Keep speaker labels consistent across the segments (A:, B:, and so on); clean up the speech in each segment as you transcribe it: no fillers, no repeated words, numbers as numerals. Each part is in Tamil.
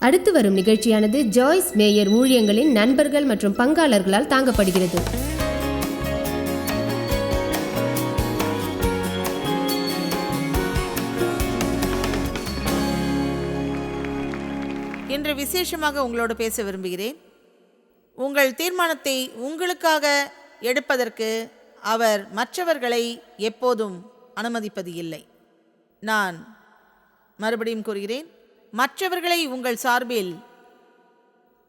A: அடுத்து வரும் நிகழ்ச்சியானது ஜாய்ஸ் மேயர் ஊழியங்களின் நண்பர்கள் மற்றும் பங்காளர்களால் தாங்கப்படுகிறது.
B: இன்று விசேஷமாக உங்களோடு பேச விரும்புகிறேன். உங்கள் தீர்மானத்தை உங்களுக்காக எடுப்பதற்கு அவர் மற்றவர்களை எப்போதும் அனுமதிப்பது இல்லை. நான் மறுபடியும் கூறுகிறேன், மற்றவர்களை உங்கள் சார்பில்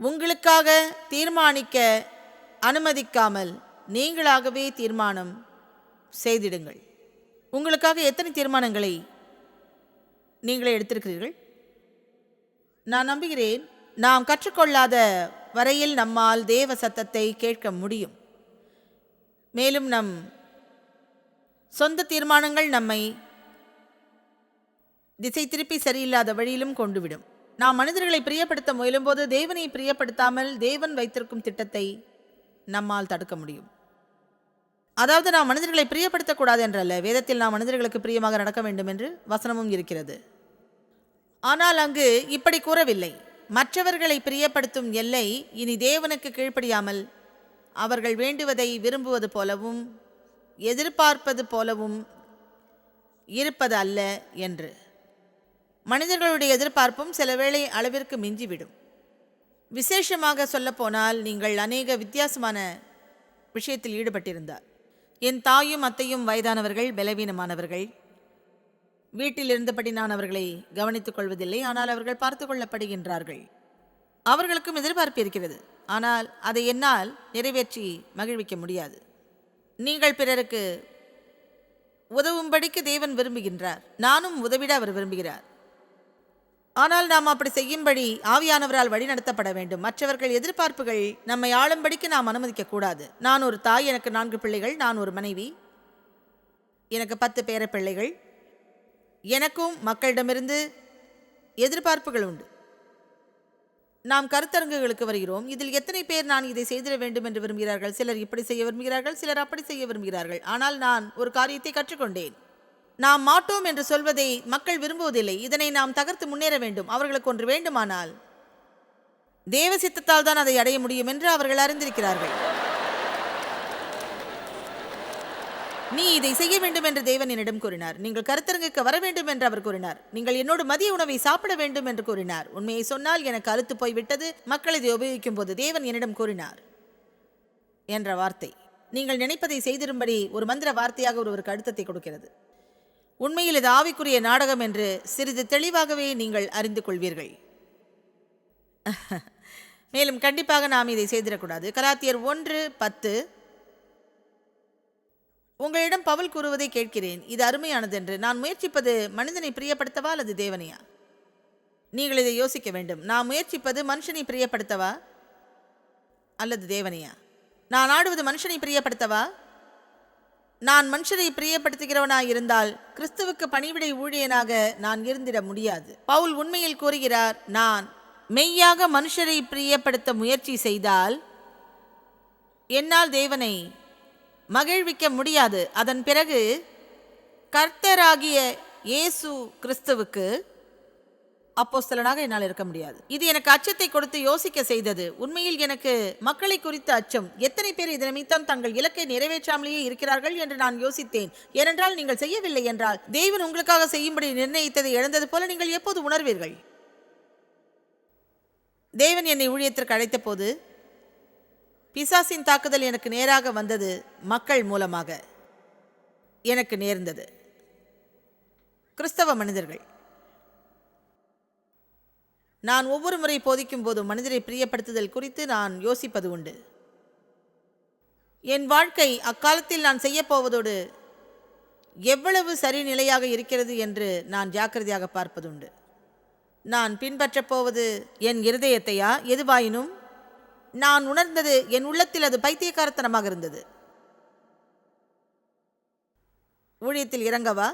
B: உங்களுக்காக தீர்மானிக்க அனுமதிக்காமல் நீங்களாகவே தீர்மானம் செய்திடுங்கள். உங்களுக்காக எத்தனை தீர்மானங்களை நீங்களே எடுத்திருக்கிறீர்கள்? நான் நம்புகிறேன், நாம் கற்றுக்கொள்ளாத வரையில் நம்மால் தேவ சத்தத்தை கேட்க முடியும். மேலும் நம் சொந்த தீர்மானங்கள் நம்மை திசை திருப்பி சரியில்லாத வழியிலும் கொண்டுவிடும். நாம் மனிதர்களை பிரியப்படுத்த முயலும்போது தேவனை பிரியப்படுத்தாமல் தேவன் வைத்திருக்கும் திட்டத்தை நம்மால் தடுக்க முடியும். அதாவது நாம் மனிதர்களை பிரியப்படுத்தக்கூடாது என்றல்ல, வேதத்தில் நாம் மனிதர்களுக்கு பிரியமாக நடக்க வேண்டும் என்று வசனமும் இருக்கிறது. ஆனால் அங்கு இப்படி கூறவில்லை. மற்றவர்களை பிரியப்படுத்தும் எல்லை இனி தேவனுக்கு கீழ்ப்படியாமல் அவர்கள் வேண்டுவதை விரும்புவது போலவும் எதிர்பார்ப்பது போலவும் இருப்பது அல்ல என்று. மனிதர்களுடைய எதிர்பார்ப்பும் சில வேளை அளவிற்கு மிஞ்சிவிடும். விசேஷமாக சொல்லப்போனால், நீங்கள் அநேக வித்தியாசமான விஷயத்தில் ஈடுபட்டிருந்தார். என் தாயும் அத்தையும் வயதானவர்கள், பலவீனமானவர்கள். வீட்டில் இருந்தபடி நான் அவர்களை கவனித்துக் கொள்வதில்லை, ஆனால் அவர்கள் பார்த்து கொள்ளப்படுகின்றார்கள். அவர்களுக்கும் எதிர்பார்ப்பு இருக்கிறது, ஆனால் அதை என்னால் நிறைவேற்றி மகிழ்விக்க முடியாது. நீங்கள் பிறருக்கு உதவும்படிக்கு தேவன் விரும்புகின்றார், நானும் உதவிட அவர் விரும்புகிறார். ஆனால் நாம் அப்படி செய்யும்படி ஆவியானவரால் வழி நடத்தப்பட வேண்டும். மற்றவர்கள் எதிர்பார்ப்புகள் நம்மை ஆளும்படிக்கு நாம் அனுமதிக்க கூடாது. நான் ஒரு தாய், எனக்கு 4 பிள்ளைகள். நான் ஒரு மனைவி, எனக்கு 10 பேர பிள்ளைகள். எனக்கும் மக்களிடமிருந்து எதிர்பார்ப்புகள் உண்டு. நாம் கருத்தரங்குகளுக்கு வருகிறோம். இதில் எத்தனை பேர் நான் இதை செய்திட வேண்டும் என்று விரும்புகிறார்கள்? சிலர் இப்படி செய்ய விரும்புகிறார்கள், சிலர் அப்படி செய்ய விரும்புகிறார்கள். ஆனால் நான் ஒரு காரியத்தை கற்றுக்கொண்டேன். நாம் மாட்டோம் என்று சொல்வதை மக்கள் விரும்புவதில்லை. இதனை நாம் தகர்த்து முன்னேற வேண்டும். அவர்களுக்கு ஒன்று வேண்டுமானால் தேவ சித்தத்தால் தான் அதை அடைய முடியும் என்று அவர்கள் அறிந்திருக்கிறார்கள். நீ இதை செய்ய வேண்டும் என்று தேவன் என்னிடம் கூறினார். நீங்கள் கருத்தரங்குக்கு வர வேண்டும் என்று அவர் கூறினார். நீங்கள் என்னோடு மதிய உணவை சாப்பிட வேண்டும் என்று கூறினார். உண்மையை சொன்னால் எனக்கு அலுத்து போய்விட்டது. மக்கள் இதை உபயோகிக்கும் போது தேவன் என்னிடம் கூறினார் என்ற வார்த்தை நீங்கள் நினைப்பதை செய்திரும்படி ஒரு மந்திர வார்த்தையாக ஒருவருக்கு அழுத்தத்தை கொடுக்கிறது. உண்மையில் இது ஆவிக்குரிய நாடகம் என்று சிறிது தெளிவாகவே நீங்கள் அறிந்து கொள்வீர்கள். மேலும் கண்டிப்பாக நாம் இதை செய்திடக்கூடாது. கலாத்தியர் 1:10. உங்களிடம் பவுல் கூறுவதை கேட்கிறேன், இது அருமையானது என்று. நான் முயற்சிப்பது மனிதனை பிரியப்படுத்தவா அல்லது தேவனையா? நீங்கள் இதை யோசிக்க வேண்டும். நான் முயற்சிப்பது மனுஷனை பிரியப்படுத்தவா அல்லது தேவனையா? நான் ஆடுவது மனுஷனை பிரியப்படுத்தவா? நான் மனுஷனை பிரியப்படுத்துகிறவனாய் இருந்தால் கிறிஸ்துவுக்கு பணிவிடை ஊழியனாக நான் இருந்திட முடியாது. பவுல் உண்மையில் கூறுகிறார், நான் மெய்யாக மனுஷரை பிரியப்படுத்த முயற்சி செய்தால் என்னால் தேவனை மகிழ்விக்க முடியாது. அதன் பிறகு கர்த்தராகிய இயேசு கிறிஸ்துவுக்கு அப்போஸ்தலனாக என்னால் இருக்க முடியாது. இது எனக்கு அச்சத்தை கொடுத்து யோசிக்க செய்தது. உண்மையில் எனக்கு மக்களை குறித்த அச்சம். எத்தனை பேர் இதன் நிமித்தம் தங்கள் இலக்கை நிறைவேற்றாமலேயே இருக்கிறார்கள் என்று நான் யோசித்தேன். ஏனென்றால் நீங்கள் செய்யவில்லை என்றால் தேவன் உங்களுக்காக செய்யும்படி நிர்ணயித்ததை இழந்தது போல நீங்கள் எப்போது உணர்வீர்கள்? தேவன் என்னை ஊழியத்திற்கு அழைத்த போது பிசாசின் தாக்குதல் எனக்கு நேராக வந்தது. மக்கள் மூலமாக எனக்கு நேர்ந்தது. கிறிஸ்தவ மனிதர்கள். நான் ஒவ்வொரு முறை போதிக்கும் போதும் மனிதரை பிரியப்படுத்துதல் குறித்து நான் யோசிப்பது உண்டு. என் வாழ்க்கை அக்காலத்தில் நான் செய்யப்போவதோடு எவ்வளவு சரிநிலையாக இருக்கிறது என்று நான் ஜாக்கிரதையாக பார்ப்பதுண்டு. நான் பின்பற்றப் போவது என் இருதயத்தையா? எதுவாயினும் நான் உணர்ந்தது என் உள்ளத்தில் அது பைத்தியக்காரத்தனமாக இருந்தது. ஊழியத்தில் இறங்கவா?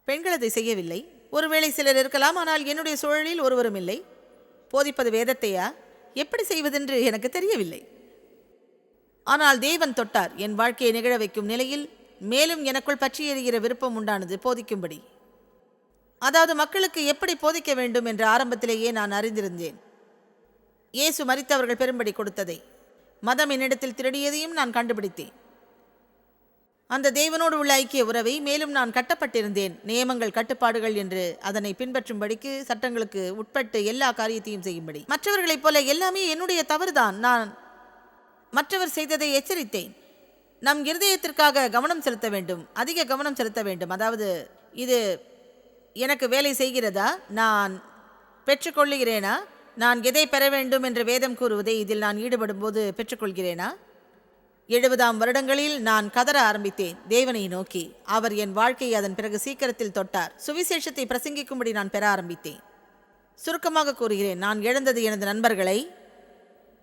B: பெண்கள் அதை செய்யவில்லை. ஒருவேளை சிலர் இருக்கலாம், ஆனால் என்னுடைய சூழலில் ஒருவரும் இல்லை. போதிப்பது வேதத்தையா? எப்படி செய்வதென்று எனக்கு தெரியவில்லை. ஆனால் தேவன் தொட்டார். என் வாழ்க்கையை நிகழ வைக்கும் நிலையில் மேலும் எனக்குள் பற்றி எறிகிற விருப்பம் உண்டானது போதிக்கும்படி. அதாவது மக்களுக்கு எப்படி போதிக்க வேண்டும் என்று ஆரம்பத்திலேயே நான் அறிந்திருந்தேன். இயேசு மரித்தவர்கள் பெரும்படி கொடுத்ததை, மதம் என்னிடத்தில் திருடியதையும் நான் கண்டுபிடித்தேன். அந்த தேவனோடு உள்ள ஐக்கிய உறவை மேலும் நான் கட்டப்பட்டிருந்தேன். நியமங்கள், கட்டுப்பாடுகள் என்று அதனை பின்பற்றும்படிக்கு, சட்டங்களுக்கு உட்பட்டு எல்லா காரியத்தையும் செய்யும்படி. மற்றவர்களைப் போல எல்லாமே என்னுடைய தவறுதான். நான் மற்றவர் செய்ததை எச்சரித்தேன். நம் இருதயத்திற்காக கவனம் செலுத்த வேண்டும், அதிக கவனம் செலுத்த வேண்டும். அதாவது, இது எனக்கு வேலை செய்கிறதா, நான் பெற்றுக்கொள்ளுகிறேனா, நான் எதை பெற வேண்டும் என்று வேதம் கூறுவதை இதில் நான் ஈடுபடும் போது பெற்றுக்கொள்கிறேனா? 70ஆம் வருடங்களில் நான் கதற ஆரம்பித்தேன் தேவனை நோக்கி. அவர் என் வாழ்க்கையை அதன் பிறகு சீக்கிரத்தில் தொட்டார். சுவிசேஷத்தை பிரசங்கிக்கும்படி நான் பெற ஆரம்பித்தேன். சுருக்கமாக கூறுகிறேன், நான் இழந்தது எனது நண்பர்களை.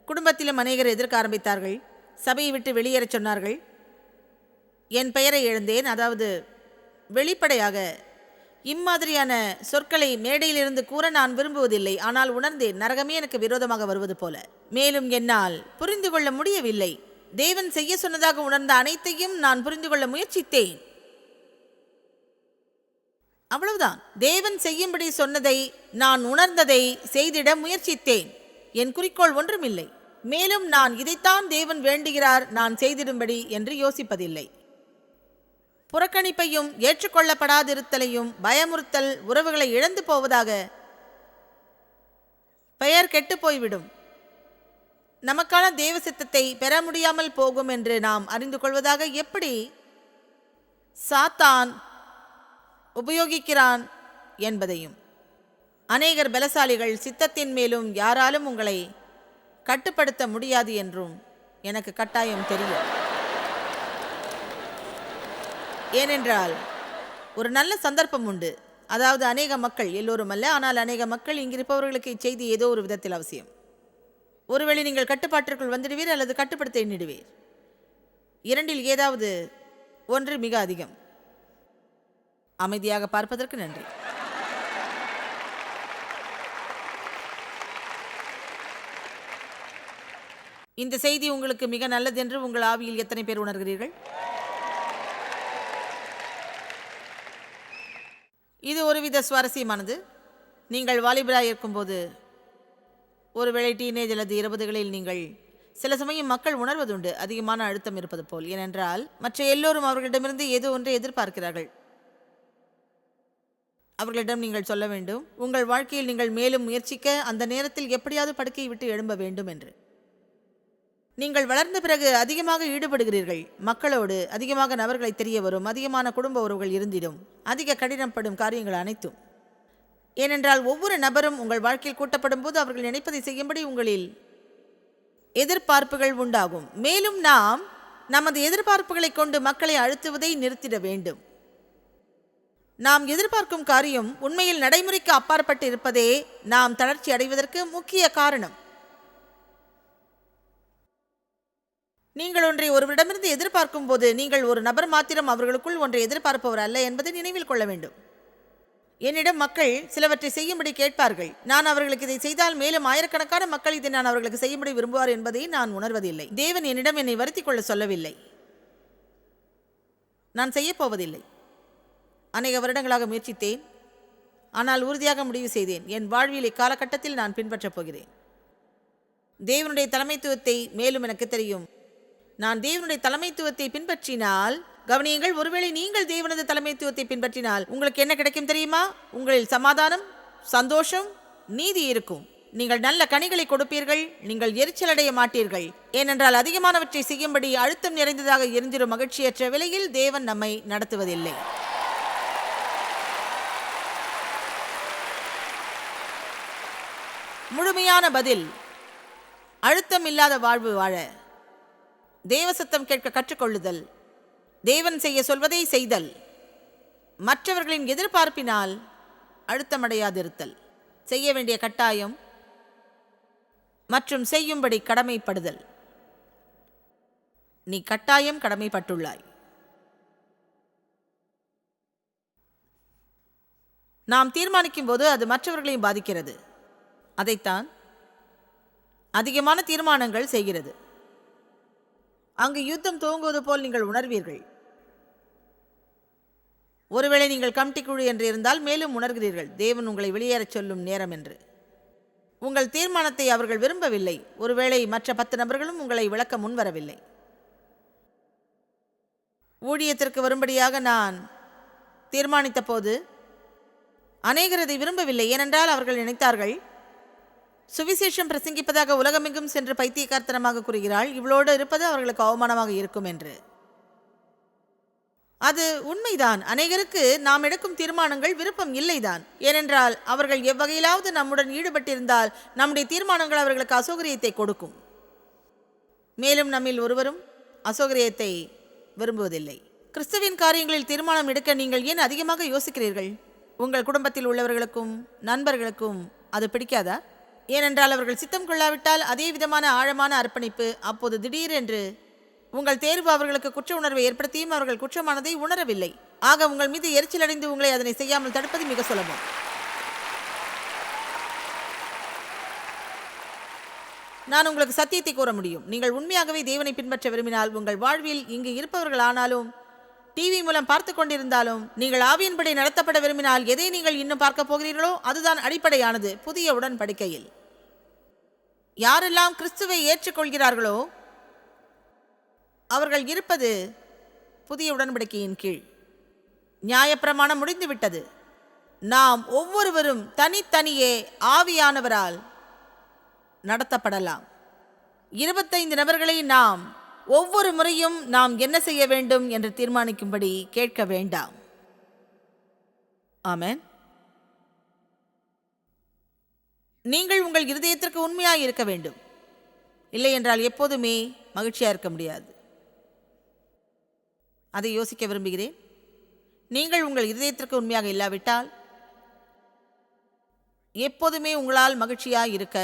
B: குடும்பத்திலும் அநேகர் எதிர்க்க ஆரம்பித்தார்கள். சபையை விட்டு வெளியேறச் சொன்னார்கள். என் பெயரை இழந்தேன். அதாவது, வெளிப்படையாக இம்மாதிரியான சொற்களை மேடையிலிருந்து கூற நான் விரும்புவதில்லை. ஆனால் உணர்ந்தேன், நரகமே எனக்கு விரோதமாக வருவது போல. மேலும் என்னால் புரிந்து கொள்ள முடியவில்லை. தேவன் செய்ய சொன்னதாக உணர்ந்த அனைத்தையும் நான் புரிந்து கொள்ள முயற்சித்தேன். அவ்வளவுதான். தேவன் செய்யும்படி சொன்னதை, நான் உணர்ந்ததை செய்திட முயற்சித்தேன். என் குறிக்கோள் ஒன்றுமில்லை. மேலும் நான் இதைத்தான் தேவன் வேண்டுகிறார் நான் செய்திடும்படி என்று யோசிப்பதில்லை. புறக்கணிப்பையும் ஏற்றுக்கொள்ளப்படாதிருத்தலையும், பயமுறுத்தல், உறவுகளை இழந்து போவதாக, பெயர் கெட்டு போய்விடும், நமக்கான தேவ சித்தத்தை பெற முடியாமல் போகும் என்று நாம் அறிந்து கொள்வதாக எப்படி சாத்தான் உபயோகிக்கிறான் என்பதையும். அநேகர் பலசாலிகள், சித்தத்தின் மேலும் யாராலும் உங்களை கட்டுப்படுத்த முடியாது என்றும் எனக்கு கட்டாயம் தெரியும். ஏனென்றால் ஒரு நல்ல சந்தர்ப்பம் உண்டு. அதாவது, அநேக மக்கள், எல்லோரும் அல்ல, ஆனால் அநேக மக்கள், இங்கிருப்பவர்களுக்கு இச்செய்தி ஏதோ ஒரு விதத்தில் அவசியம். ஒருவேளை நீங்கள் கட்டுப்பாட்டிற்குள் வந்துடுவீர் அல்லது கட்டுப்படுத்த எண்ணிடுவீர். இரண்டில் ஏதாவது ஒன்று மிக அதிகம். அமைதியாக பார்ப்பதற்கு நன்றி. இந்த செய்தி உங்களுக்கு மிக நல்லது என்று உங்கள் ஆவியில் எத்தனை பேர் உணர்கிறீர்கள்? இது ஒருவித சுவாரஸ்யமானது. நீங்கள் வாலிபராக இருக்கும்போது, ஒருவேளை டீனேஜ் அல்லது 20களில் நீங்கள் சில சமயம் மக்கள் உணர்வதுண்டு அதிகமான அழுத்தம் இருப்பது போல். ஏனென்றால் மற்ற எல்லோரும் அவர்களிடமிருந்து ஏதோ ஒன்றை எதிர்பார்க்கிறார்கள். அவர்களிடம் நீங்கள் சொல்ல வேண்டும், உங்கள் வாழ்க்கையில் நீங்கள் மேலும் முயற்சிக்க, அந்த நேரத்தில் எப்படியாவது படுக்கையை விட்டு எழும்ப வேண்டும் என்று. நீங்கள் வளர்ந்த பிறகு அதிகமாக ஈடுபடுகிறீர்கள். மக்களோடு அதிகமாக நபர்களை தெரிய வரும், அதிகமான குடும்ப உறவுகள் இருந்திடும், அதிக கடினப்படும் காரியங்கள் அனைத்தும். ஏனென்றால் ஒவ்வொரு நபரும் உங்கள் வாழ்க்கையில் கூட்டப்படும் போது அவர்கள் நினைப்பதை செய்யும்படி உங்களில் எதிர்பார்ப்புகள் உண்டாகும். மேலும் நாம் நமது எதிர்பார்ப்புகளை கொண்டு மக்களை அழுத்துவதை நிறுத்திட வேண்டும். நாம் எதிர்பார்க்கும் காரியம் உண்மையில் நடைமுறைக்கு அப்பாற்பட்டு இருப்பதே நாம் தளர்ச்சி அடைவதற்கு முக்கிய காரணம். நீங்கள் ஒன்றை ஒருவரிடமிருந்து எதிர்பார்க்கும் போது, நீங்கள் ஒரு நபர் மாத்திரம் அவர்களுக்குள் ஒன்றை எதிர்பார்ப்பவர் அல்ல என்பதை நினைவில் கொள்ள வேண்டும். என்னிடம் மக்கள் சிலவற்றை செய்யும்படி கேட்பார்கள். நான் அவர்களுக்கு இதை செய்தால் மேலும் ஆயிரக்கணக்கான மக்கள் இதை நான் அவர்களுக்கு செய்யும்படி விரும்புவார் என்பதை நான் உணர்வதில்லை. தேவன் என்னிடம் என்னை வருத்திக் கொள்ள சொல்லவில்லை. நான் செய்யப்போவதில்லை. அநேக வருடங்களாக முயற்சித்தேன், ஆனால் உறுதியாக முடிவு செய்தேன், என் வாழ்வில் இக்காலகட்டத்தில் நான் பின்பற்றப் போகிறேன். தேவனுடைய தலைமைத்துவத்தை மேலும் எனக்கு தெரியும். நான் தேவனுடைய தலைமைத்துவத்தை பின்பற்றினால், கவனியுங்கள், ஒருவேளை நீங்கள் தேவனது தலைமைத்துவத்தை பின்பற்றினால் உங்களுக்கு என்ன கிடைக்கும் தெரியுமா? உங்களில் சமாதானம், சந்தோஷம், நீதி இருக்கும். நீங்கள் நல்ல கனிகளை கொடுப்பீர்கள். நீங்கள் எரிச்சலடைய மாட்டீர்கள். ஏனென்றால் அதிகமானவற்றை செய்யும்படி அழுத்தம் நிறைந்ததாக இருந்திரும் மகிழ்ச்சியற்ற விலையில் தேவன் நம்மை நடத்துவதில்லை. முழுமையான பதில், அழுத்தம் இல்லாத வாழ்வு வாழ தேவசத்தம் கேட்க கற்றுக்கொள்ளுதல், தேவன் செய்ய சொல்வதை செய்தல், மற்றவர்களின் எதிர்பார்ப்பினால் அழுத்தமடையாதிருத்தல், செய்ய வேண்டிய கட்டாயம் மற்றும் செய்யும்படி கடமைப்படுதல். நீ கட்டாயம் கடமைப்பட்டுள்ளாய். நாம் தீர்மானிக்கும் போது அது மற்றவர்களையும் பாதிக்கிறது. அதைத்தான் அதிகமான தீர்மானங்கள் செய்கிறது. அங்கு யுத்தம் துவங்குவது போல் நீங்கள் உணர்வீர்கள். ஒருவேளை நீங்கள் கமிட்டி குழு என்று இருந்தால் மேலும் உணர்கிறீர்கள் தேவன் உங்களை வெளியேறச் சொல்லும் நேரம் என்று. உங்கள் தீர்மானத்தை அவர்கள் விரும்பவில்லை. ஒருவேளை மற்ற 10 நபர்களும் உங்களை விளக்க முன்வரவில்லை. ஊழியத்திற்கு வரும்படியாக நான் தீர்மானித்த போது அநேகர் அதை விரும்பவில்லை. ஏனென்றால் அவர்கள் நினைத்தார்கள், சுவிசேஷம் பிரசங்கிப்பதாக உலகமெங்கும் சென்று பைத்தியக்காரத்தனமாக கூறுகிறாள், இவளோடு இருப்பது அவர்களுக்கு அவமானமாக இருக்கும் என்று. அது உண்மைதான். அநேகருக்கு நாம் எடுக்கும் தீர்மானங்கள் விருப்பம் இல்லைதான். ஏனென்றால் அவர்கள் எவ்வகையிலாவது நம்முடன் ஈடுபட்டிருந்தால் நம்முடைய தீர்மானங்கள் அவர்களுக்கு அசௌகரியத்தை கொடுக்கும். மேலும் நம்மில் ஒருவரும் அசௌகரியத்தை விரும்புவதில்லை. கிறிஸ்துவின் காரியங்களில் தீர்மானம் எடுக்க நீங்கள் ஏன் அதிகமாக யோசிக்கிறீர்கள்? உங்கள் குடும்பத்தில் உள்ளவர்களுக்கும் நண்பர்களுக்கும் அது பிடிக்காதா? ஏனென்றால் அவர்கள் சித்தம் கொள்ளாவிட்டால் அதே விதமான ஆழமான அர்ப்பணிப்பு, அப்போது திடீரென்று உங்கள் தேர்வு அவர்களுக்கு குற்ற உணர்வை ஏற்படுத்தியும் அவர்கள் குற்றமானதை உணரவில்லை. ஆக உங்கள் மீது எரிச்சல் அடைந்து உங்களை அதனை செய்யாமல் தடுப்பது மிக சுலபம். நான் உங்களுக்கு சத்தியத்தை கூற முடியும். நீங்கள் உண்மையாகவே தேவனை பின்பற்ற விரும்பினால், உங்கள் வாழ்வில் இங்கு இருப்பவர்கள் ஆனாலும் டிவி மூலம் பார்த்து கொண்டிருந்தாலும், நீங்கள் ஆவியின்படி நடத்தப்பட விரும்பினால், எதை நீங்கள் இன்னும் பார்க்க போகிறீர்களோ அதுதான் அடிப்படையானது. புதிய உடன்படிக்கையில் யாரெல்லாம் கிறிஸ்துவை ஏற்றுக்கொள்கிறார்களோ அவர்கள் இருப்பது புதிய உடன்படிக்கையின் கீழ். நியாயப்பிரமாணம் முடிந்துவிட்டது. நாம் ஒவ்வொருவரும் தனித்தனியே ஆவியானவரால் நடத்தப்படலாம். 25 நபர்களை நாம் ஒவ்வொரு முறையும் நாம் என்ன செய்ய வேண்டும் என்று தீர்மானிக்கும்படி கேட்க வேண்டாம். ஆமென். நீங்கள் உங்கள் இருதயத்திற்கு உண்மையாக இருக்க வேண்டும். இல்லை என்றால் எப்போதுமே மகிழ்ச்சியாக இருக்க முடியாது. அதை யோசிக்க விரும்புகிறேன். நீங்கள் உங்கள் இருதயத்திற்கு உண்மையாக இல்லாவிட்டால் எப்போதுமே உங்களால் மகிழ்ச்சியாக இருக்க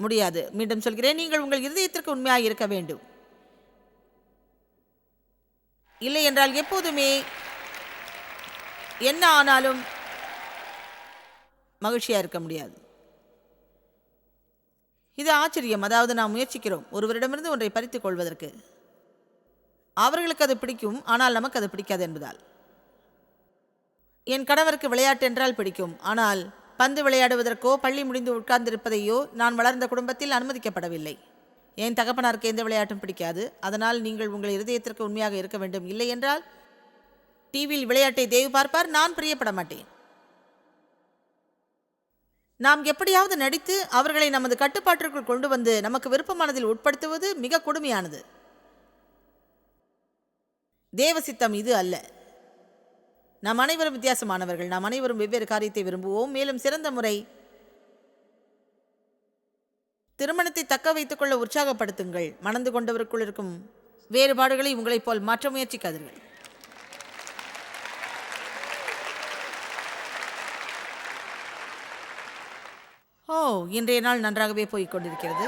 B: முடியாது. மீண்டும் சொல்கிறேன், நீங்கள் உங்கள் இருதயத்திற்கு உண்மையாக இருக்க வேண்டும். இல்லை என்றால் எப்போதுமே என்ன ஆனாலும் மகிழ்ச்சியாக இருக்க முடியாது. இது ஆச்சரியம். அதாவது நாம் முயற்சிக்கிறோம் ஒருவரிடமிருந்து ஒன்றை பறித்துக் கொள்வதற்கு. அவர்களுக்கு அது பிடிக்கும், ஆனால் நமக்கு அது பிடிக்காது என்பதால். என் கணவருக்கு விளையாட்டு என்றால் பிடிக்கும், ஆனால் பந்து விளையாடுவதற்கோ பள்ளி முடிந்து உட்கார்ந்திருப்பதையோ நான் வளர்ந்த குடும்பத்தில் அனுமதிக்கப்படவில்லை. என் தகப்பனாருக்கு எந்த விளையாட்டும் பிடிக்காது. அதனால் நீங்கள் உங்கள் இருதயத்திற்கு உண்மையாக இருக்க வேண்டும். இல்லை என்றால் டிவியில் விளையாட்டை தேவ் பார்ப்பார், நான் பிரியப்பட மாட்டேன். நாம் எப்படியாவது நடித்து அவர்களை நமது கட்டுப்பாட்டிற்குள் கொண்டு வந்து நமக்கு விருப்பமானதில் உட்படுத்துவது மிக கொடுமையானது. தேவ சித்தம் இது அல்ல. நாம் அனைவரும் வித்தியாசமானவர்கள். நாம் அனைவரும் வெவ்வேறு காரியத்தை விரும்புவோம். மேலும் சிறந்த முறை திருமணத்தை தக்க வைத்துக் கொள்ள உற்சாகப்படுத்துங்கள். மணந்து கொண்டவருக்குள் இருக்கும் வேறுபாடுகளை உங்களைப் போல் மாற்ற முயற்சிக்காதீர்கள். இன்றைய நாள் நன்றாகவே போய்க் கொண்டிருக்கிறது.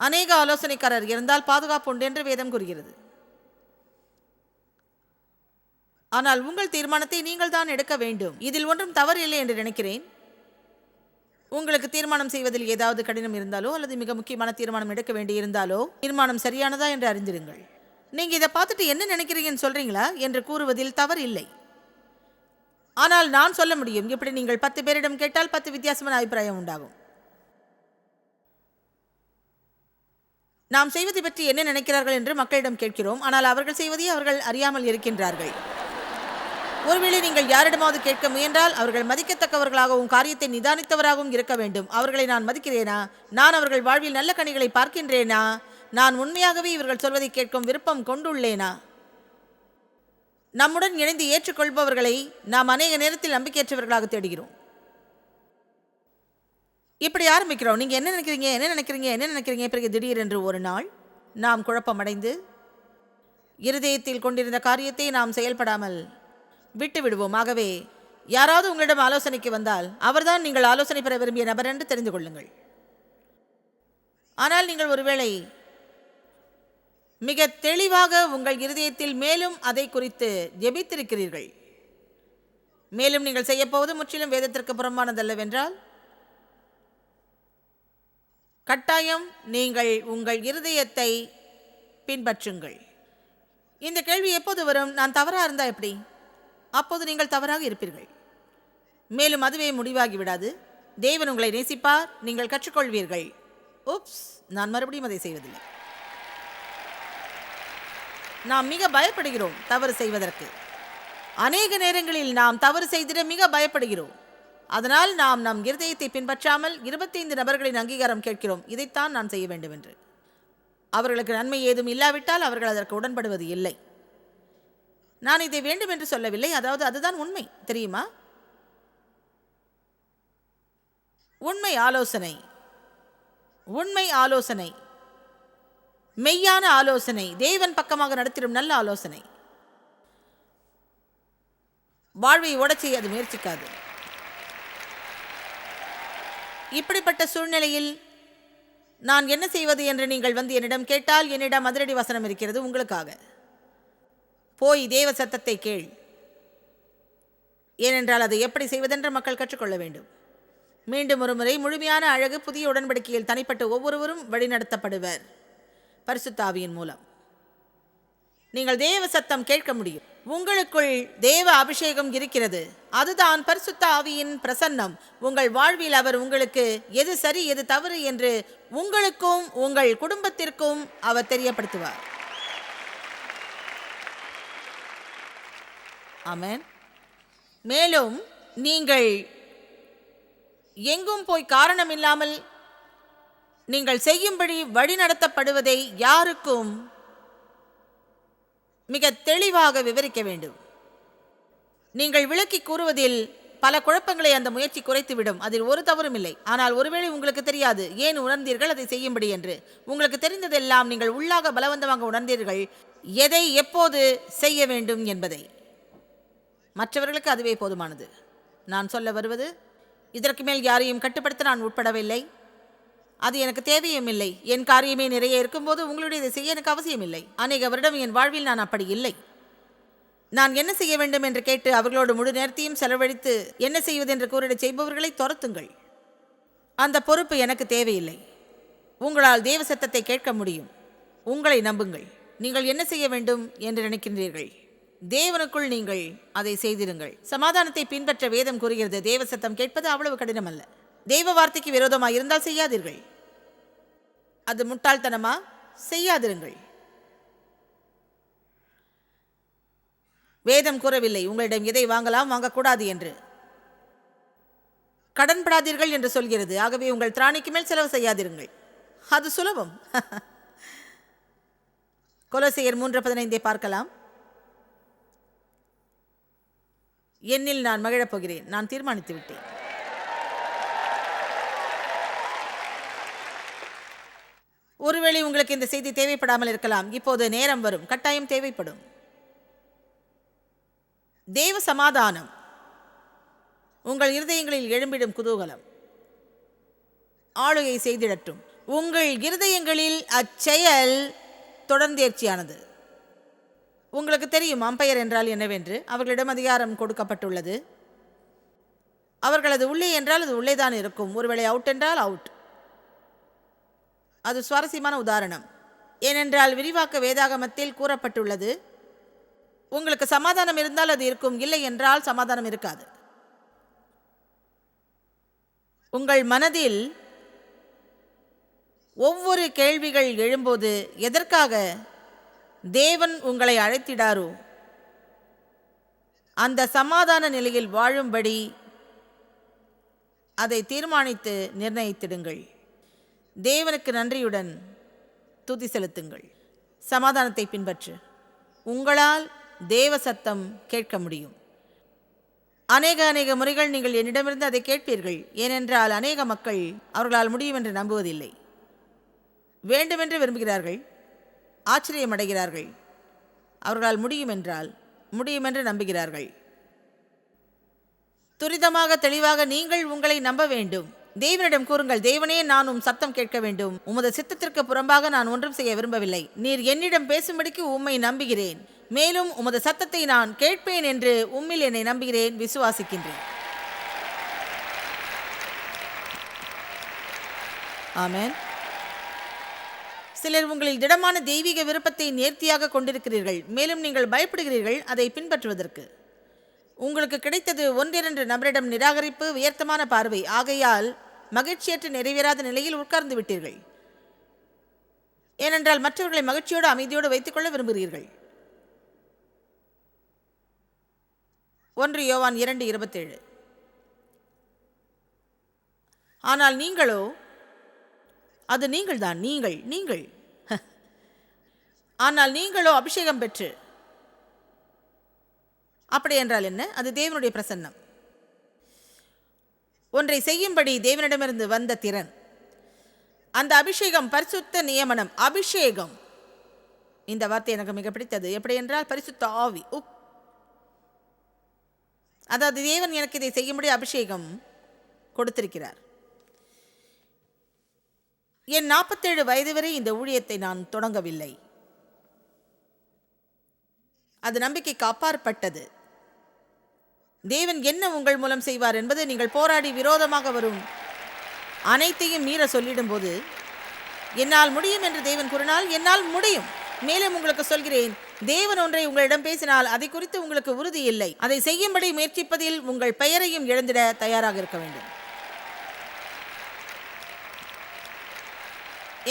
B: அநேக ஆலோசனைக்காரர் இருந்தால் பாதுகாப்பு உண்டு என்று வேதம் கூறுகிறது. ஆனால் உங்கள் தீர்மானத்தை நீங்கள் தான் எடுக்க வேண்டும். இதில் ஒன்றும் தவறு இல்லை என்று நினைக்கிறேன். உங்களுக்கு தீர்மானம் செய்வதில் ஏதாவது கடினம் இருந்தாலோ அல்லது மிக முக்கியமான தீர்மானம் எடுக்க வேண்டியிருந்தாலோ தீர்மானம் சரியானதா என்று அறிந்திருங்கள். நீங்கள் இதை பார்த்துட்டு என்ன நினைக்கிறீங்கன்னு சொல்றீங்களா என்று கூறுவதில் தவறு இல்லை. ஆனால் நான் சொல்ல முடியும், இப்படி நீங்கள் 10 பேரிடம் கேட்டால் 10 வித்தியாசமான அபிப்பிராயம் உண்டாகும். நாம் செய்வதை பற்றி என்ன நினைக்கிறார்கள் என்று மக்களிடம் கேட்கிறோம், ஆனால் அவர்கள் செய்வதை அவர்கள் அறியாமல் இருக்கின்றார்கள். ஒருவேளை நீங்கள் யாரிடமாவது கேட்க முயன்றால் அவர்கள் மதிக்கத்தக்கவர்களாகவும் காரியத்தை நிதானித்தவராகவும் இருக்க வேண்டும். அவர்களை நான் மதிக்கிறேனா? நான் அவர்கள் வாழ்வில் நல்ல கனிகளை பார்க்கின்றேனா? நான் உண்மையாகவே இவர்கள் சொல்வதை கேட்கும் விருப்பம் கொண்டுள்ளேனா? நம்முடன் இணைந்து ஏற்றுக்கொள்பவர்களை நாம் அநேக நேரத்தில் நம்பிக்கையற்றவர்களாக தேடுகிறோம். இப்படி ஆரம்பிக்கிறோம், நீங்கள் என்ன நினைக்கிறீங்க, என்ன நினைக்கிறீங்க, என்ன நினைக்கிறீங்க. பிறகு திடீரென்று ஒரு நாள் நாம் குழப்பமடைந்து இருதயத்தில் கொண்டிருந்த காரியத்தை நாம் செயல்படாமல் விட்டு விடுவோம். ஆகவே யாராவது உங்களிடம் ஆலோசனைக்கு வந்தால் அவர்தான் நீங்கள் ஆலோசனை பெற விரும்பிய நபர் என்று தெரிந்து கொள்ளுங்கள். ஆனால் நீங்கள் ஒருவேளை மிக தெளிவாக உங்கள் இருதயத்தில் மேலும் அதை குறித்து ஜெபித்திருக்கிறீர்கள், மேலும் நீங்கள் செய்யப்போவது முற்றிலும் வேதத்திற்கு புறம்பானதல்லவென்றால் கட்டாயம் நீங்கள் உங்கள் இருதயத்தை பின்பற்றுங்கள். இந்த கேள்வி எப்போது வரும்? நான் தவறாக இருந்தால் எப்படி? அப்போது நீங்கள் தவறாக இருப்பீர்கள். மேலும் அதுவே முடிவாகி விடாது. தேவன் உங்களை நேசிப்பார், நீங்கள் கற்றுக்கொள்வீர்கள். உப்ஸ், நான் மறுபடியும் அதை செய்வதில்லை. நாம் மிக பயப்படுகிறோம் தவறு செய்வதற்கு. அநேக நேரங்களில் நாம் தவறு செய்திட மிக பயப்படுகிறோம். அதனால் நாம் நம் இருதயத்தை பின்பற்றாமல் 25 நபர்களின் அங்கீகாரம் கேட்கிறோம், இதைத்தான் நான் செய்ய வேண்டும் என்று. அவர்களுக்கு நன்மை ஏதும் இல்லாவிட்டால் அவர்கள் அதற்கு உடன்படுவது இல்லை. நான் இதை வேண்டும் என்று சொல்லவில்லை, அதாவது அதுதான் உண்மை, தெரியுமா? உண்மை ஆலோசனை, உண்மை ஆலோசனை, மெய்யான ஆலோசனை, தேவன் பக்கமாக நடத்திடும் நல்ல ஆலோசனை வாழ்வை ஓடச் செய்ய அது முயற்சிக்காது. இப்படிப்பட்ட சூழ்நிலையில் நான் என்ன செய்வது என்று நீங்கள் வந்து என்னிடம் கேட்டால், என்னிடம் அதிரடி வசனம் இருக்கிறது உங்களுக்காக. போய் தேவ சத்தத்தை கேள். ஏனென்றால் அதை எப்படி செய்வதென்று மக்கள் கற்றுக்கொள்ள வேண்டும். மீண்டும் ஒரு முறை, முழுமையான அழகு புதிய உடன்படிக்கையில் தனிப்பட்ட ஒவ்வொருவரும் வழிநடத்தப்படுவர் பரிசுத்த ஆவியின் மூலம். நீங்கள் தேவ சத்தம் கேட்க முடியும். உங்களுக்குள் தேவ அபிஷேகம் இருக்கிறது. அதுதான் பரிசுத்த ஆவியின் பிரசன்னம். உங்கள் வாழ்வில் அவர் உங்களுக்கு எது சரி எது தவறு என்று உங்களுக்கும் உங்கள் குடும்பத்திற்கும் அவர் தெரியப்படுத்துவார். ஆமென். மேலும் நீங்கள் எங்கும் போய் காரணம் இல்லாமல் நீங்கள் செய்யும்படி வழிநடத்தப்படுவதை யாருக்கும் மிக தெளிவாக விவரிக்க வேண்டும். நீங்கள் விளக்கி கூறுவதில் பல குழப்பங்களை அந்த முயற்சி குறைத்துவிடும். அதில் ஒரு தவறும் இல்லை. ஆனால் ஒருவேளை உங்களுக்கு தெரியாது ஏன் உணர்ந்தீர்கள் அதை செய்யும்படி என்று. உங்களுக்கு தெரிந்ததெல்லாம் நீங்கள் உள்ளாக பலவந்தமாக உணர்ந்தீர்கள் எதை எப்போது செய்ய வேண்டும் என்பதை. மற்றவர்களுக்கு அதுவே போதுமானது. நான் சொல்ல வருவது, இதற்கு மேல் யாரையும் கட்டுப்படுத்த நான் உட்படவில்லை. அது எனக்கு தேவையும் இல்லை. என் காரியமே நிறைய இருக்கும்போது உங்களுடைய இதை செய்ய எனக்கு அவசியம் இல்லை. அநேக வருடம் என் வாழ்வில் நான் அப்படி இல்லை. நான் என்ன செய்ய வேண்டும் என்று கேட்டு அவர்களோடு முழு நேரத்தையும் செலவழித்து என்ன செய்வது என்று கூறிட செய்பவர்களை துரத்துங்கள். அந்த பொறுப்பு எனக்கு தேவையில்லை. உங்களால் தேவ சத்தத்தை கேட்க முடியும். உங்களை நம்புங்கள். நீங்கள் என்ன செய்ய வேண்டும் என்று நினைக்கின்றீர்கள், தேவனுக்குள் நீங்கள் அதை செய்திருங்கள். சமாதானத்தை பின்பற்ற வேதம் கூறுகிறது. தேவ சத்தம் கேட்பது அவ்வளவு கடினம் அல்ல. தெய்வ வார்த்தைக்கு விரோதமாக இருந்தால் செய்யாதீர்கள். அது முட்டாள்தனமா? செய்யாதிருங்கள். வேதம் கூறவில்லை உங்களிடம் எதை வாங்கலாம் வாங்கக்கூடாது என்று. கடன்படாதீர்கள் என்று சொல்கிறது. ஆகவே உங்கள் திராணிக்கு மேல் செலவு செய்யாதிருங்கள். அது சுலபம். கொலோசையர் 3:15 பார்க்கலாம். என்னில் நான் மகிழப் போகிறேன், நான் தீர்மானித்து விட்டேன். ஒருவேளை உங்களுக்கு இந்த செய்தி தேவைப்படாமல் இருக்கலாம். இப்போது நேரம் வரும், கட்டாயம் தேவைப்படும். தேவ சமாதானம் உங்கள் இருதயங்களில் எழும்பிடும் குதூகலம் ஆளுகை செய்திடட்டும். உங்கள் இருதயங்களில் அச்செயல் தொடர்ந்தேர்ச்சியானது. உங்களுக்கு தெரியும் அம்பையர் என்றால் என்னவென்று. அவர்களிடம் அதிகாரம் கொடுக்கப்பட்டுள்ளது. அவர்களது உள்ளே என்றால் அது உள்ளேதான் இருக்கும். ஒருவேளை அவுட் என்றால் அவுட். அது சுவாரஸ்யமான உதாரணம். ஏனென்றால் விரிவாக்க வேதாகமத்தில் கூறப்பட்டுள்ளது, உங்களுக்கு சமாதானம் இருந்தால் அது இருக்கும், இல்லை என்றால் சமாதானம் இருக்காது. உங்கள் மனதில் ஒவ்வொரு கேள்விகள் எழும்போது எதற்காக தேவன் உங்களை அழைத்திடாரோ அந்த சமாதான நிலையில் வாழும்படி அதை தீர்மானித்து நிர்ணயித்திடுங்கள். தேவனுக்கு நன்றியுடன் துதி செலுத்துங்கள். சமாதானத்தை பின்பற்று. உங்களால் தேவ சத்தம் கேட்க முடியும். அநேக முறைகள் நீங்கள் என்னிடமிருந்து அதை கேட்பீர்கள். ஏனென்றால் அநேக மக்கள் அவர்களால் முடியும் என்று நம்புவதில்லை. வேண்டுமென்று விரும்புகிறார்கள், ஆச்சரியமடைகிறார்கள். அவர்களால் முடியும் என்றால் முடியும் என்று நம்புகிறார்கள். துரிதமாக தெளிவாக நீங்கள் உங்களை நம்ப வேண்டும். தேவனிடம் கூறுங்கள், தேவனே, நான் உம் சத்தம் கேட்க வேண்டும். உமது சித்தத்திற்கு புறம்பாக நான் ஒன்றும் செய்ய விரும்பவில்லை. நீர் என்னிடம் பேசும்படிக்கு உம்மை நம்புகிறேன். மேலும் உமது சத்தத்தை நான் கேட்பேன் என்று உம்மில் என்னை நம்புகிறேன், விசுவாசிக்கின்றேன். ஆமென். சிலர் உங்களில் திடமான தெய்வீக விருப்பத்தை நேர்த்தியாக கொண்டிருக்கிறீர்கள், மேலும் நீங்கள் பயப்படுகிறீர்கள் அதை பின்பற்றுவதற்கு. உங்களுக்கு கிடைத்தது ஒன்றிரண்டு நபரிடம் நிராகரிப்பு, வியர்த்தமான பார்வை. ஆகையால் மகிழ்ச்சியற்ற நிறைவேறாத நிலையில் உட்கார்ந்து விட்டீர்கள். ஏனென்றால் மற்றவர்களை மகிழ்ச்சியோடு அமைதியோடு வைத்துக்கொள்ள விரும்புகிறீர்கள். 1 யோவான் 2:27. ஆனால் நீங்களோ, அது நீங்கள்தான், நீங்கள் ஆனால் நீங்களோ அபிஷேகம் பெற்று. அப்படி என்றால் என்ன? அது தேவனுடைய பிரசன்னம். ஒன்றை செய்யும்படி தேவனிடமிருந்து வந்த திறன். அந்த அபிஷேகம் பரிசுத்த நியமனம். அபிஷேகம், இந்த வார்த்தை எனக்கு மிக பிடித்தது. எப்படி என்றால் பரிசுத்த ஆவி. அதாவது தேவன் எனக்கு இதை செய்யும்படி அபிஷேகம் கொடுத்திருக்கிறார். என் 47 வயது வரை இந்த ஊழியத்தை நான் தொடங்கவில்லை. அது நம்பிக்கைக்கு அப்பாற்பட்டது. தேவன் என்ன உங்கள் மூலம் செய்வார் என்பது நீங்கள் போராடி விரோதமாக வரும் அனைத்தையும் மீற சொல்லிடும்போது, என்னால் முடியும் என்று தேவன் கூறினால் என்னால் முடியும். மேலும் உங்களுக்கு சொல்கிறேன், தேவன் ஒன்றை உங்களிடம் பேசினால் அதை குறித்து உங்களுக்கு உறுதி இல்லை. அதை செய்யும்படி முயற்சிப்பதில் உங்கள் பெயரையும் இழந்திட தயாராக இருக்க வேண்டும்.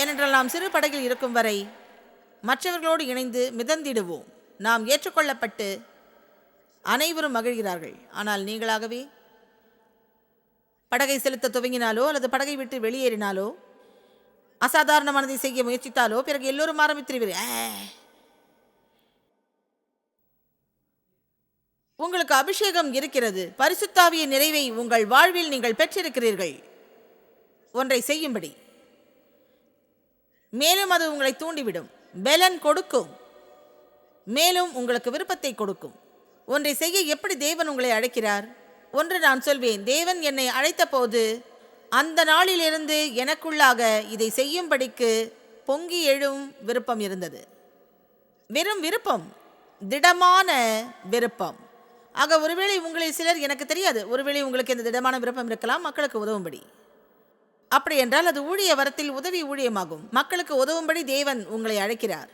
B: ஏனென்றால் நாம் சிறு படகில் இருக்கும் வரை மற்றவர்களோடு இணைந்து மிதந்திடுவோம். நாம் ஏற்றுக்கொள்ளப்பட்டு அனைவரும் மகிழ்கிறார்கள். ஆனால் நீங்களாகவே படகை செலுத்த துவங்கினாலோ அல்லது படகை விட்டு வெளியேறினாலோ, அசாதாரணமானதை செய்ய முயற்சித்தாலோ, பிறகு எல்லோரும் ஆரம்பித்திருவீர்கள். உங்களுக்கு அபிஷேகம் இருக்கிறது. பரிசுத்தாவிய நிறைவை உங்கள் வாழ்வில் நீங்கள் பெற்றிருக்கிறீர்கள் ஒன்றை செய்யும்படி. மேலும் அது உங்களை தூண்டிவிடும், பெலன் கொடுக்கும், மேலும் உங்களுக்கு விருப்பத்தை கொடுக்கும். ஒன்றை செய்ய எப்படி தேவன் உங்களை அழைக்கிறார்? ஒன்று நான் சொல்வேன், தேவன் என்னை அழைத்த போது அந்த நாளிலிருந்து எனக்குள்ளாக இதை செய்யும்படிக்கு பொங்கி எழும் விருப்பம் இருந்தது. வெறும் விருப்பம், திடமான விருப்பம். ஆக ஒருவேளை உங்களில் சிலர், எனக்கு தெரியாது, ஒருவேளை உங்களுக்கு இந்த திடமான விருப்பம் இருக்கலாம், மக்களுக்கு உதவும்படி. அப்படி என்றால் அது ஊழிய வரத்தில் உதவி ஊழியமாகும். மக்களுக்கு உதவும்படி தேவன் உங்களை அழைக்கிறார்.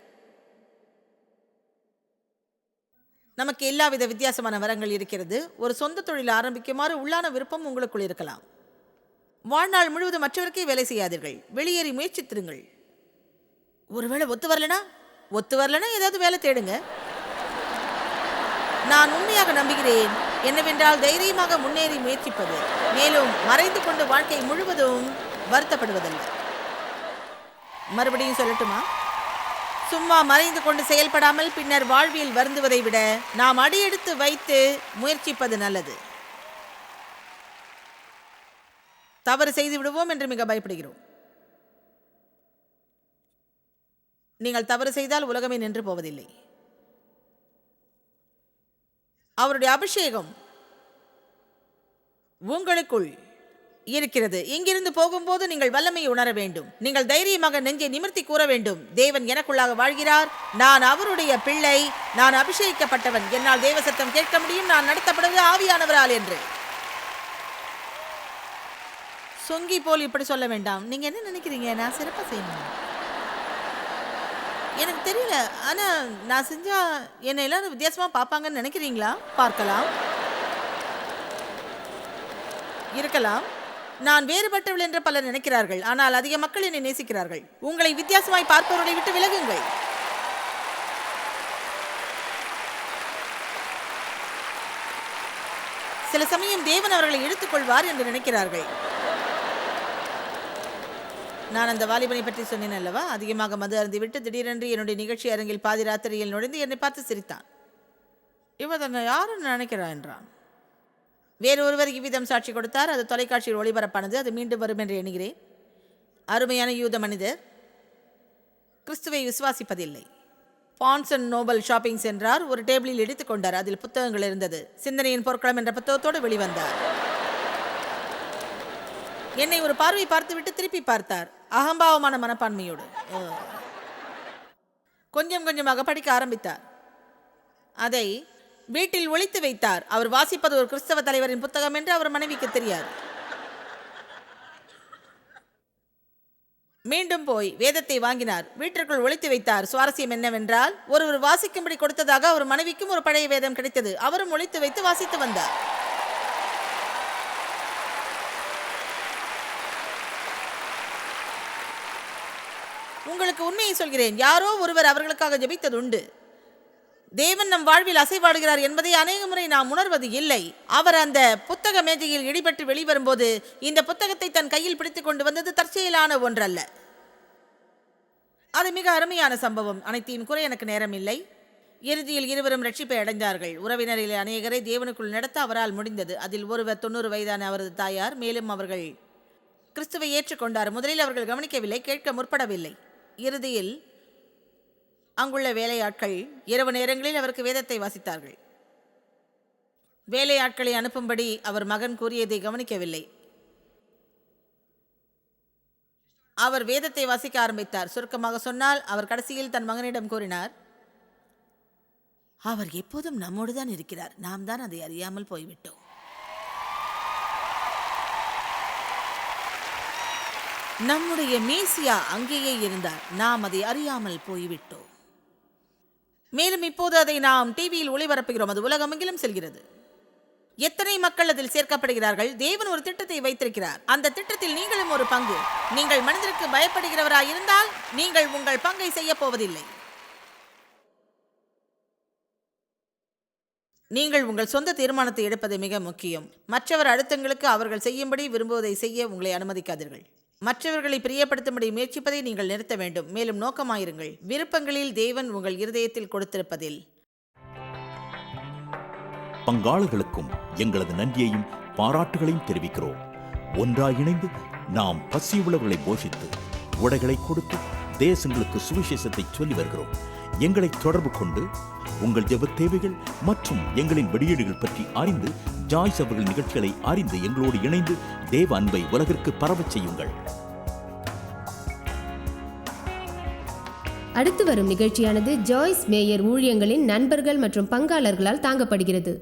B: நமக்கு எல்லாவித வித்தியாசமான வரங்கள் இருக்கிறது. ஒரு சொந்த தொழில் ஆரம்பிக்குமாறு உள்ளான விருப்பம் உங்களுக்குள் இருக்கலாம். வாழ்நாள் முழுவதும் மற்றவருக்கே வேலை செய்யாதீர்கள், வெளியேறி முயற்சித்திருங்கள். ஒருவேளை ஒத்து வரலனா ஏதாவது வேலை தேடுங்க. நான் உண்மையாக நம்புகிறேன் என்னவென்றால் தைரியமாக முன்னேறி முயற்சிப்பது, மேலும் மறைந்து கொண்டு வாழ்க்கை முழுவதும் வருத்தப்படுவதல்ல. மறுபடியும் சொல்லட்டுமா? சும்மா மறைந்து கொண்டு செயல்படாமல் பின்னர் வாழ்வில் வருந்துவதை விட நாம் அடியெடுத்து வைத்து முயற்சிப்பது நல்லது. தவறு செய்து விடுவோம் என்று மிக பயப்படுகிறோம். நீங்கள் தவறு செய்தால் உலகமே நின்று போவதில்லை. அவருடைய அபிஷேகம் உங்களுக்குள் இருக்கிறது. இங்கிருந்து போகும்போது நீங்கள் வல்லமையை உணர வேண்டும். நீங்கள் தைரியமாக நெஞ்சை நிமிர்த்தி கூற வேண்டும், தேவன் எனக்குள்ளாக வாழ்கிறார், நான் அவருடைய பிள்ளை, நான் அபிஷேகிக்கப்பட்டவன், என்னால் தேவ சத்தம் கேட்க முடியும், நான் நடத்தப்படுவது ஆவியானவரால் என்று. சொங்கி போல் இப்படி சொல்ல வேண்டாம். நீங்க என்ன நினைக்கிறீங்க? நான் சிறப்பாக செய்யணும், எனக்கு தெரியல, ஆனா நான் செஞ்சா என்னை எல்லாரும் வித்தியாசமா பார்ப்பாங்கன்னு நினைக்கிறீங்களா? பார்க்கலாம், இருக்கலாம். நான் வேறுபட்டவள் என்று பலர் நினைக்கிறார்கள், ஆனால் அதிக மக்கள் என்னை நேசிக்கிறார்கள். உங்களை வித்தியாசமாய் பார்ப்பவர்களை விட்டு விலகுங்கள். சில சமயம் தேவன் அவர்களை இழுத்துக்கொள்வார் என்று நினைக்கிறார்கள். நான் அந்த வாலிபனை பற்றி சொன்னேன் அல்லவா? அதிகமாக மது அருந்திவிட்டு திடீரென்று என்னுடைய நிகழ்ச்சி அரங்கில் பாதி ராத்திரியில் நுழைந்து என்னை பார்த்து சிரித்தான். இவன் யாருன்னு நினைக்கிறான் என்றான். வேறு ஒருவர் இவ்விதம் சாட்சி கொடுத்தார். அது தொலைக்காட்சியில் ஒளிபரப்பானது. அது மீண்டும் வரும் என்று எண்ணுகிறேன். அருமையான யூத மனிதர், கிறிஸ்துவை விசுவாசிப்பதில்லை. பான்ஸ் அண்ட் நோபல் ஷாப்பிங் சென்றார். ஒரு டேபிளில் எடுத்துக் கொண்டார். அதில் புத்தகங்கள் இருந்தது. சிந்தனையின் பொற்களம் என்ற புத்தகத்தோடு வெளிவந்தார். என்னை ஒரு பார்வை பார்த்துவிட்டு திருப்பி பார்த்தார், அகம்பாவமான மனப்பான்மையோடு. கொஞ்சம் கொஞ்சமாக படிக்க ஆரம்பித்தார். அதை வீட்டில் ஒளித்து வைத்தார். அவர் வாசிப்பது ஒரு கிறிஸ்தவ தலைவரின் புத்தகம் என்று அவர் மனைவிக்கு தெரியாது. மீண்டும் போய் வேதத்தை வாங்கினார், வீட்டிற்குள் ஒளித்து வைத்தார். சுவாரஸ்யம் என்னவென்றால், ஒருவர் வாசிக்கும்படி கொடுத்ததாக அவர் மனைவிக்கும் ஒரு பழைய வேதம் கிடைத்தது. அவரும் ஒளித்து வைத்து வாசித்து வந்தார். உங்களுக்கு உண்மையை சொல்கிறேன், யாரோ ஒருவர் அவர்களுக்காக ஜெபித்தது உண்டு. தேவன் நம் வாழ்வில் அசைவாடுகிறார் என்பதை அநேக முறை நாம் உணர்வது இல்லை. அவர் அந்த புத்தக மேஜையில் இடிபட்டு வெளிவரும்போது இந்த புத்தகத்தை தன் கையில் பிடித்துக் கொண்டு வந்தது தற்செயலான ஒன்றல்ல. அது மிக அருமையான சம்பவம். அனைத்தையும் கூற எனக்கு நேரம் இல்லை. இறுதியில் இருவரும் ரட்சிப்பை அடைந்தார்கள். உறவினரில் அநேகரை தேவனுக்குள் நடத்த அவரால் முடிந்தது. அதில் ஒருவர் 90 வயதான அவரது தாயார். மேலும் அவர்கள் கிறிஸ்துவை ஏற்றுக்கொண்டார். முதலில் அவர்கள் கவனிக்கவில்லை, கேட்க முற்படவில்லை. இறுதியில் அங்குள்ள வேலையாட்கள் இரவு நேரங்களில் அவருக்கு வேதத்தை வாசித்தார்கள். வேலையாட்களை அனுப்பும்படி அவர் மகன் கூறியதை கவனிக்கவில்லை. அவர் வேதத்தை வாசிக்க ஆரம்பித்தார். சுருக்கமாக சொன்னால், அவர் கடைசியில் தன் மகனிடம் கூறினார், அவர் எப்போதும் நம்மோடு தான் இருக்கிறார், நாம் தான் அதை அறியாமல் போய்விட்டோம். நம்முடைய மேசியா அங்கேயே இருந்தார், நாம் அதை அறியாமல் போய்விட்டோம். மேலும் இப்போது அதை நாம் டிவியில் ஒளிபரப்புகிறோம். அது உலகமெங்கிலும் செல்கிறது. எத்தனை மக்கள் அதில் சேர்க்கப்படுகிறார்கள்? தேவன் ஒரு திட்டத்தை வைத்திருக்கிறார். அந்த திட்டத்தில் நீங்களும் ஒரு பங்கு. நீங்கள் மனிதருக்கு பயப்படுகிறவராய் இருந்தால் நீங்கள் உங்கள் பங்கை செய்ய போவதில்லை. நீங்கள் உங்கள் சொந்த தீர்மானத்தை எடுப்பது மிக முக்கியம். மற்றவர் அடுத்தங்களுக்கு அவர்கள் செய்யும்படி விரும்புவதை செய்ய உங்களை அனுமதிக்காதீர்கள். மற்றவர்களை பிரியப்படுத்தும்படி முயற்சிப்பதை நீங்கள் நிறுத்த வேண்டும். மேலும் நோக்கமாயிருங்கள் விருப்பங்களில் தேவன் உங்கள் இருதயத்தில் கொடுத்திருப்பதில்.
C: பங்காளர்களுக்கும் எங்களது நன்றியையும் பாராட்டுகளையும் தெரிவிக்கிறோம். ஒன்றாய் இணைந்து நாம் பசியுள்ளவர்களை போஷித்து உடைகளை கொடுத்து தேசங்களுக்கு சுவிசேஷத்தை சொல்லி வருகிறோம். எங்களை தொடர்பு கொண்டு உங்கள் ஜெப தேவைகள் மற்றும் எங்களின் வெளியீடுகள் பற்றி அறிந்து ஜாய்ஸ் அவர்கள் நிகழ்ச்சிகளை அறிந்து எங்களோடு இணைந்து தேவ அன்பை உலகிற்கு பரவச் செய்யுங்கள்.
A: அடுத்து வரும் நிகழ்ச்சியானது ஜாய்ஸ் மேயர் ஊழியங்களின் நண்பர்கள் மற்றும் பங்காளர்களால் தாங்கப்படுகிறது.